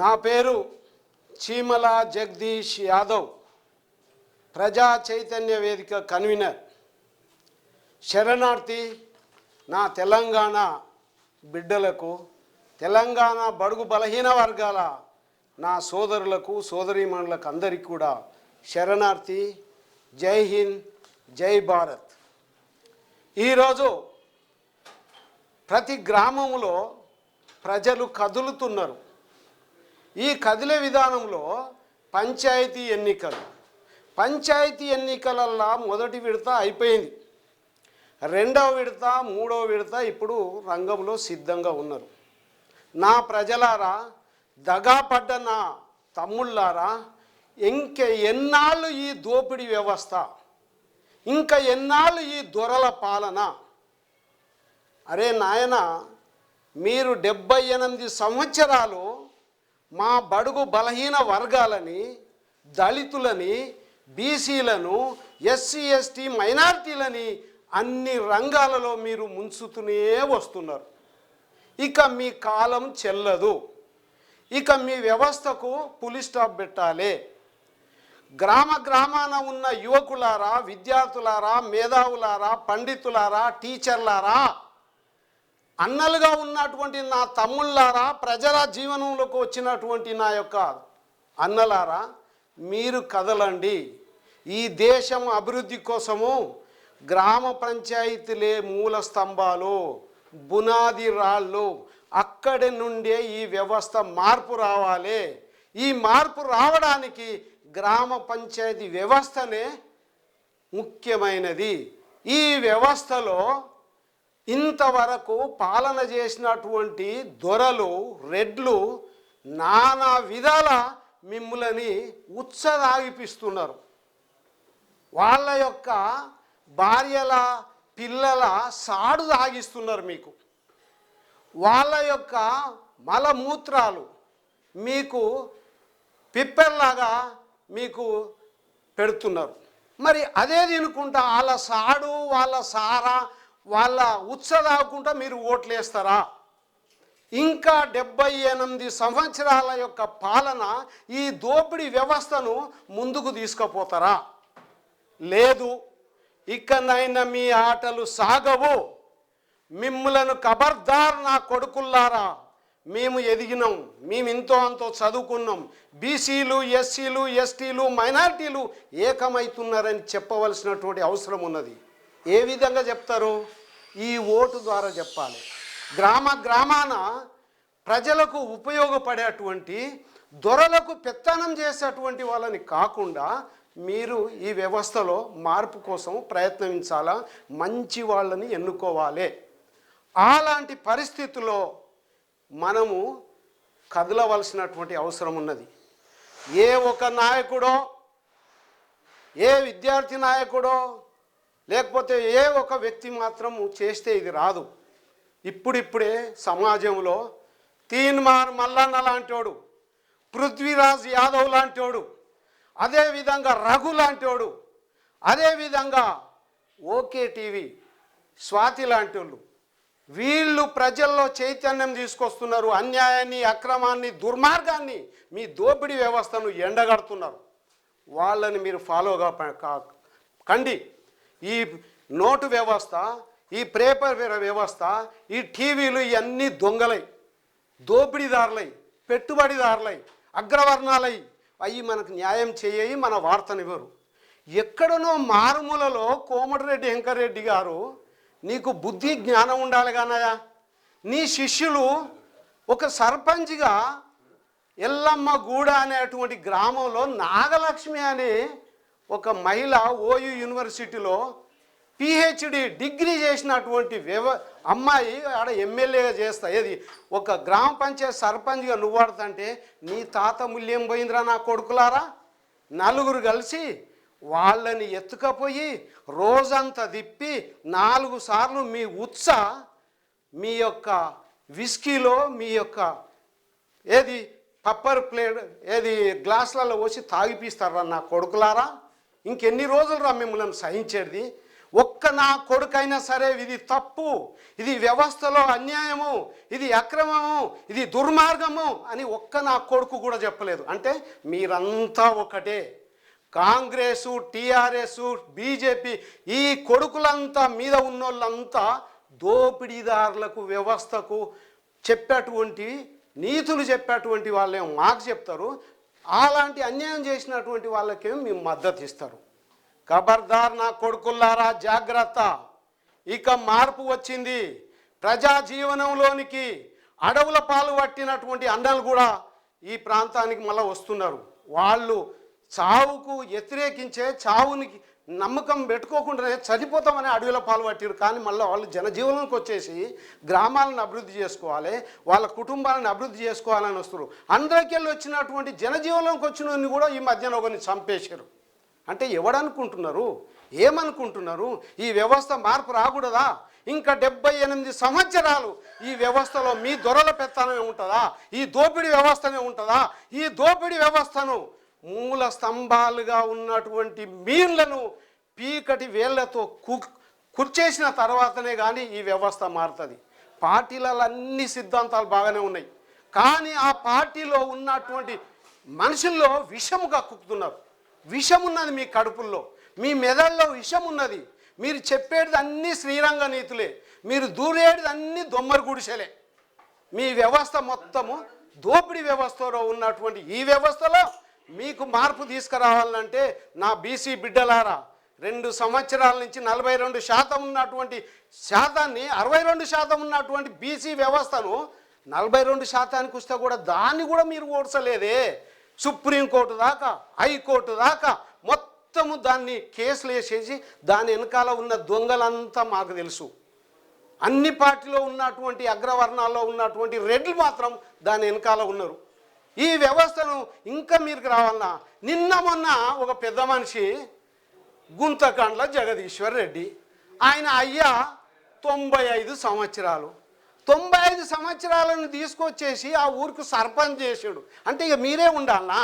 నా పేరు చీమల జగదీష్ యాదవ్, ప్రజా చైతన్య వేదిక కన్వీనర్. శరణార్థి నా తెలంగాణ బిడ్డలకు, తెలంగాణ బడుగు బలహీన వర్గాల నా సోదరులకు సోదరీమణులకు అందరికీ కూడా శరణార్థి. జై హింద్, జై భారత్. ఈరోజు ప్రతి గ్రామంలో ప్రజలు కదులుతున్నారు. ఈ కదిలే విధానంలో పంచాయతీ ఎన్నికలల్లో మొదటి విడత అయిపోయింది. రెండవ విడత, మూడవ విడత ఇప్పుడు రంగంలో సిద్ధంగా ఉన్నారు. నా ప్రజలారా, దగాపడ్డ నా తమ్ముళ్ళారా, ఎన్నాళ్ళు ఈ దోపిడీ వ్యవస్థ, ఇంకా ఎన్నాళ్ళు ఈ దొరల పాలన? అరే నాయన, మీరు 78 సంవత్సరాలు మా బడుగు బలహీన వర్గాలని, దళితులని, బీసీలను, ఎస్సీ ఎస్టీ మైనారిటీలని అన్ని రంగాలలో మీరు ముంచుతూనే వస్తున్నారు. ఇక మీ కాలం చెల్లదు. ఇక మీ వ్యవస్థకు పులి స్టాప్ పెట్టాలి. గ్రామాన ఉన్న యువకులారా, విద్యార్థులారా, మేధావులారా, పండితులారా, టీచర్లారా, అన్నలుగా ఉన్నటువంటి నా తమ్ముళ్ళారా, ప్రజల జీవనంలోకి వచ్చినటువంటి నా యొక్క అన్నలారా, మీరు కదలండి. ఈ దేశం అభివృద్ధి కోసము గ్రామ పంచాయతీలే మూల స్తంభాలు, బునాది రాళ్ళు. అక్కడి నుండే ఈ వ్యవస్థ మార్పు రావాలి. ఈ మార్పు రావడానికి గ్రామ పంచాయతీ వ్యవస్థనే ముఖ్యమైనది. ఈ వ్యవస్థలో ఇంతవరకు పాలన చేసినటువంటి దొరలు, రెడ్లు నానా విధాల మిమ్ములని ఉత్సాహిపిస్తున్నారు. వాళ్ళ యొక్క భార్యల, పిల్లల సాడు తాగిస్తున్నారు. మీకు వాళ్ళ యొక్క మలమూత్రాలు మీకు పిప్పెల్లాగా మీకు పెడుతున్నారు. మరి అదే తినుకుంటా వాళ్ళ సాడు, వాళ్ళ సారా, వాళ్ళ ఉత్సాహకుంటా మీరు ఓట్లేస్తారా? ఇంకా 78 సంవత్సరాల యొక్క పాలన, ఈ దోపిడీ వ్యవస్థను ముందుకు తీసుకుపోతారా? లేదు. ఇకనైనా మీ ఆటలు సాగవు. మిమ్ములను ఖబర్దార్ నా కొడుకుల్లారా, మేము ఎదిగినాం, మేము ఇంతో అంతో చదువుకున్నాం, బీసీలు, ఎస్సీలు, ఎస్టీలు, మైనారిటీలు ఏకమవుతున్నారని చెప్పవలసినటువంటి అవసరం ఉన్నది. ఏ విధంగా చెప్తారు? ఈ ఓటు ద్వారా చెప్పాలి. గ్రామాన ప్రజలకు ఉపయోగపడేటువంటి, దొరలకు పెత్తనం చేసేటువంటి వాళ్ళని కాకుండా మీరు ఈ వ్యవస్థలో మార్పు కోసం ప్రయత్నించాలా, మంచి వాళ్ళని ఎన్నుకోవాలి. అలాంటి పరిస్థితుల్లో మనము కదలవలసినటువంటి అవసరం ఉన్నది. ఏ ఒక నాయకుడో, ఏ విద్యార్థి నాయకుడో, లేకపోతే ఏ ఒక వ్యక్తి మాత్రము చేస్తే ఇది రాదు. ఇప్పుడిప్పుడే సమాజంలో తీన్మార్ మల్లన్న లాంటివాడు, పృథ్వీరాజ్ యాదవ్ లాంటివాడు, అదేవిధంగా రఘు లాంటివాడు, అదేవిధంగా ఓకే టీవీ స్వాతి లాంటి వాళ్ళు, వీళ్ళు ప్రజల్లో చైతన్యం తీసుకొస్తున్నారు. అన్యాయాన్ని, అక్రమాన్ని, దుర్మార్గాన్ని, మీ దోపిడీ వ్యవస్థను ఎండగడుతున్నారు. వాళ్ళని మీరు ఫాలోగా కండి. ఈ నోటు వ్యవస్థ, ఈ పేపర్ వ్యవస్థ, ఈ టీవీలు ఇవన్నీ దొంగలై, దోపిడీదారులై, పెట్టుబడిదారులై, అగ్రవర్ణాలై అవి మనకు న్యాయం చేయి, మన వార్తనివ్వరు. ఎక్కడనో మారుమూలలో కోమటిరెడ్డి వెంకరెడ్డి గారు, నీకు బుద్ధి జ్ఞానం ఉండాలి కానయా, నీ శిష్యులు ఒక సర్పంచ్గా ఎల్లమ్మ గూడ అనేటువంటి గ్రామంలో నాగలక్ష్మి అనే ఒక మహిళ ఓయూ యూనివర్సిటీలో పిహెచ్డి డిగ్రీ చేసినటువంటి అమ్మాయి ఆడ ఎమ్మెల్యేగా చేస్తా, ఏది ఒక గ్రామ పంచాయతీ సర్పంచ్గా నువ్వు వాడుతుంటే నీ తాత మూల్యం పోయిందిరా నా కొడుకులారా. నలుగురు కలిసి వాళ్ళని ఎత్తుకపోయి రోజంతా తిప్పి 4 సార్లు మీ మీ యొక్క విస్కీలో, మీ యొక్క ఏది పప్పర్ ప్లేట్ ఏది గ్లాసులలో పోసి తాగిపిస్తారా నా కొడుకులారా. ఇంకెన్ని రోజులు రా మిమ్మల్ని సహించేది? ఒక్క నా కొడుకైనా సరే ఇది తప్పు, ఇది వ్యవస్థలో అన్యాయము, ఇది అక్రమము, ఇది దుర్మార్గము అని ఒక్క నా కొడుకు కూడా చెప్పలేదు. అంటే మీరంతా ఒకటే. కాంగ్రెసు, టీఆర్ఎస్, బీజేపీ ఈ కొడుకులంతా మీద ఉన్నోళ్ళంతా దోపిడీదారులకు, వ్యవస్థకు చెప్పేటువంటి నీతులు చెప్పేటువంటి వాళ్ళేమో మాకు చెప్తారు, అలాంటి అన్యాయం చేసినటువంటి వాళ్ళకేమో మేము మద్దతు ఇస్తారు. ఖబర్దార్ నా కొడుకుల్లారా, జాగ్రత్త. ఇక మార్పు వచ్చింది. ప్రజా జీవనంలోనికి అడవుల పాలు పట్టినటువంటి అన్నలు కూడా ఈ ప్రాంతానికి మళ్ళీ వస్తున్నారు. వాళ్ళు చావుకు వ్యతిరేకించే, చావునికి నమ్మకం పెట్టుకోకుండానే చనిపోతామని అడవిలో పాలు పట్టారు. కానీ మళ్ళీ వాళ్ళు జనజీవనంకి వచ్చేసి గ్రామాలను అభివృద్ధి చేసుకోవాలి, వాళ్ళ కుటుంబాలను అభివృద్ధి చేసుకోవాలని వస్తారు. అందరికెళ్ళి వచ్చినటువంటి జనజీవనంకి వచ్చిన కూడా ఈ మధ్యన ఒకరిని చంపేశారు. అంటే ఎవడనుకుంటున్నారు, ఏమనుకుంటున్నారు? ఈ వ్యవస్థ మార్పు రాకూడదా? ఇంకా 78 సంవత్సరాలు ఈ వ్యవస్థలో మీ దొరల పెత్తనమే ఉంటుందా? ఈ దోపిడీ వ్యవస్థనే ఉంటుందా? ఈ దోపిడీ వ్యవస్థను మూల స్తంభాలుగా ఉన్నటువంటి మీన్లను పీకటి వేళ్లతో కుర్చేసిన తర్వాతనే కానీ ఈ వ్యవస్థ మారుతుంది. పార్టీలలో అన్ని సిద్ధాంతాలు బాగానే ఉన్నాయి, కానీ ఆ పార్టీలో ఉన్నటువంటి మనుషుల్లో విషము కక్కుతున్నారు. విషం ఉన్నది మీ కడుపుల్లో, మీ మెదడులో విషం ఉన్నది. మీరు చెప్పేది అన్నీ శ్రీరంగ నీతులే, మీరు దూరేది అన్నీ దొమ్మరి గుడిసెలే. మీ వ్యవస్థ మొత్తము దోపిడీ వ్యవస్థలో ఉన్నటువంటి ఈ వ్యవస్థలో మీకు మార్పు తీసుకురావాలంటే నా బీసీ బిడ్డలారా, 2 సంవత్సరాల నుంచి 42% ఉన్నటువంటి శాతాన్ని, 62% ఉన్నటువంటి బీసీ వ్యవస్థను 42%కి వస్తే కూడా దాన్ని కూడా మీరు ఓడ్చలేదే. సుప్రీంకోర్టు దాకా, హైకోర్టు దాకా మొత్తము దాన్ని కేసులు వేసేసి దాని వెనకాల ఉన్న దొంగలంతా మాకు తెలుసు. అన్ని పార్టీలో ఉన్నటువంటి అగ్రవర్ణాల్లో ఉన్నటువంటి రెడ్లు మాత్రం దాని వెనకాల ఉన్నారు. ఈ వ్యవస్థను ఇంకా మీకు రావాలన్నా, నిన్న మొన్న ఒక పెద్ద మనిషి గుంతకండ్ల జగదీశ్వర్ రెడ్డి, ఆయన అయ్యా 95 సంవత్సరాలు, 95 సంవత్సరాలను తీసుకొచ్చేసి ఆ ఊరికి సర్పంచ్ చేసాడు. అంటే ఇక మీరే ఉండాలనా?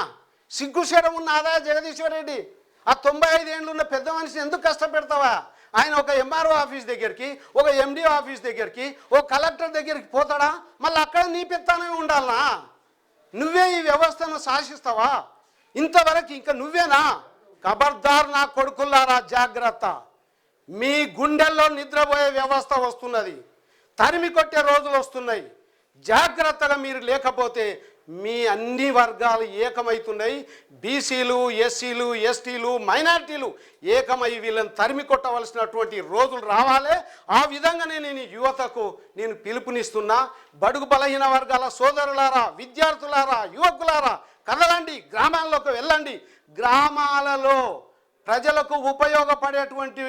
సిగ్గుశరం ఉన్నదా జగదీశ్వర్ రెడ్డి? ఆ 95 ఏళ్ళు ఉన్న పెద్ద మనిషిని ఎందుకు కష్టపెడతావా? ఆయన ఒక ఎంఆర్ఓ ఆఫీస్ దగ్గరికి, ఒక ఎండిఓ ఆఫీస్ దగ్గరికి, ఒక కలెక్టర్ దగ్గరికి పోతాడా? మళ్ళీ అక్కడ నీ పెత్తనమే ఉండాలనా? నువ్వే ఈ వ్యవస్థను శాసిస్తావా? ఇంతవరకు ఇంకా నువ్వేనా? ఖబర్దార్ నా కొడుకుల్లారా, జాగ్రత్త. మీ గుండెల్లో నిద్రపోయే వ్యవస్థ వస్తున్నది, తరిమి కొట్టే రోజులు వస్తున్నాయి. జాగ్రత్తగా మీరు లేకపోతే మీ అన్ని వర్గాలు ఏకమవుతున్నాయి. బీసీలు, ఎస్సీలు, ఎస్టీలు, మైనార్టీలు ఏకమై వీళ్ళని తరిమి కొట్టవలసినటువంటి రోజులు రావాలి. ఆ విధంగానే నేను యువతకు నేను పిలుపునిస్తున్నా. బడుగు బలహీన వర్గాల సోదరులారా, విద్యార్థులారా, యువకులారా, కదలండి, గ్రామాల్లోకి వెళ్ళండి. గ్రామాలలో ప్రజలకు ఉపయోగపడేటువంటి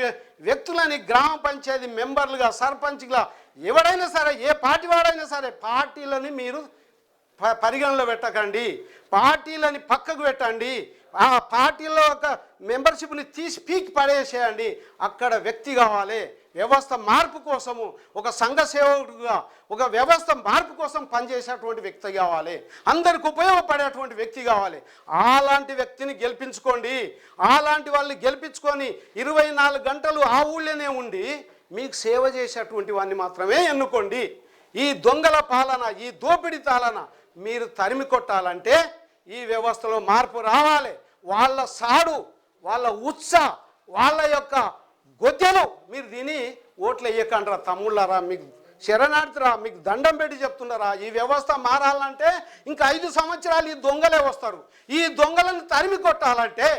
వ్యక్తులని గ్రామ పంచాయతీ మెంబర్లుగా, సర్పంచ్గా ఎవడైనా సరే, ఏ పార్టీ వాడైనా సరే, పార్టీలని మీరు పరిగణలో పెట్టకండి, పార్టీలని పక్కకు పెట్టండి. ఆ పార్టీలో ఒక మెంబర్షిప్ని తీసి పీకి పడేసేయండి. అక్కడ వ్యక్తి కావాలి, వ్యవస్థ మార్పు కోసము ఒక సంఘ సేవకుడుగా, ఒక వ్యవస్థ మార్పు కోసం పనిచేసేటువంటి వ్యక్తి కావాలి, అందరికి ఉపయోగపడేటువంటి వ్యక్తి కావాలి. అలాంటి వ్యక్తిని గెలిపించుకోండి. అలాంటి వాళ్ళని గెలిపించుకొని 24 గంటలు ఆ ఊళ్ళోనే ఉండి మీకు సేవ చేసేటువంటి వాడిని మాత్రమే ఎన్నుకోండి. ఈ దొంగల పాలన, ఈ దోపిడీ పాలన మీరు తరిమి కొట్టాలంటే ఈ వ్యవస్థలో మార్పు రావాలి. వాళ్ళ సాడు, వాళ్ళ ఉత్సాహ, వాళ్ళ యొక్క గొద్దెలు మీరు దీని ఓట్లు వేయకండ్రా తమ్ముళ్ళరా, మీకు శరణార్థిరా, మీకు దండం పెట్టి చెప్తున్నారా. ఈ వ్యవస్థ మారాలంటే ఇంకా 5 సంవత్సరాలు ఈ దొంగలే వస్తారు. ఈ దొంగలను తరిమి కొట్టాలంటే,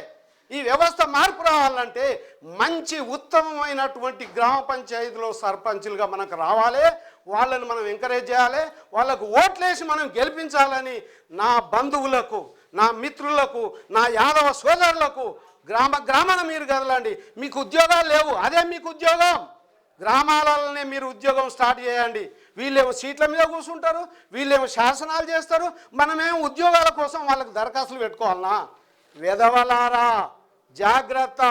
ఈ వ్యవస్థ మార్పు రావాలంటే మంచి ఉత్తమమైనటువంటి గ్రామ పంచాయతీలో సర్పంచులుగా మనకు రావాలి. వాళ్ళని మనం ఎంకరేజ్ చేయాలి, వాళ్ళకు ఓట్లేసి మనం గెలిపించాలని నా బంధువులకు, నా మిత్రులకు, నా యాదవ సోదరులకు గ్రామాన మీరు కదలండి. మీకు ఉద్యోగాలు లేవు, అదే మీకు ఉద్యోగం. గ్రామాలలోనే మీరు ఉద్యోగం స్టార్ట్ చేయండి. వీళ్ళేమో సీట్ల మీద కూర్చుంటారు, వీళ్ళేమో శాసనాలు చేస్తారు, మనమేమో ఉద్యోగాల కోసం వాళ్ళకు దరఖాస్తులు పెట్టుకోవాలనా? వెధవలారా, జాగ్రత్త.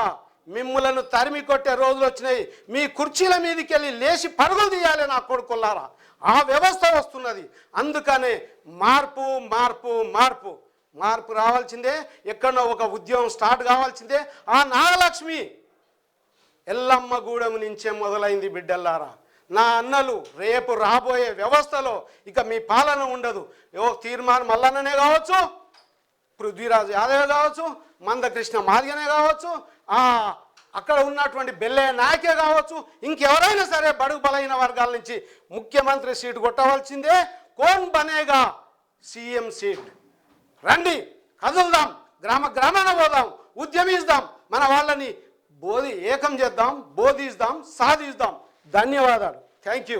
మిమ్ములను తరిమి కొట్టే రోజులు వచ్చినాయి. మీ కుర్చీల మీదకి వెళ్ళి లేచి పరుగులు తీయాలి నా కొడుకుల్లారా. ఆ వ్యవస్థ వస్తున్నది. అందుకనే మార్పు మార్పు మార్పు మార్పు రావాల్సిందే. ఎక్కడో ఒక ఉద్యోగం స్టార్ట్ కావాల్సిందే. ఆ నాగలక్ష్మి ఎల్లమ్మగూడెం నుంచే మొదలైంది బిడ్డల్లారా. నా అన్నలు, రేపు రాబోయే వ్యవస్థలో ఇక మీ పాలన ఉండదు. తీర్మానం మల్లన్ననే కావచ్చు, పృథ్వీరాజ్ యాదవ్ కావచ్చు, మందకృష్ణ మాదిగనే కావచ్చు, అక్కడ ఉన్నటువంటి బెల్లయ్య నాయకే కావచ్చు, ఇంకెవరైనా సరే బడుగు బలైన వర్గాల నుంచి ముఖ్యమంత్రి సీటు కొట్టవలసిందే. కోన్ బనేగా సీఎం సీట్. రండి, కదులుదాం, గ్రామాన పోదాం, ఉద్యమిస్తాం, మన వాళ్ళని ఏకం చేద్దాం, బోధిస్తాం, సాధిస్తాం. ధన్యవాదాలు. Thank you.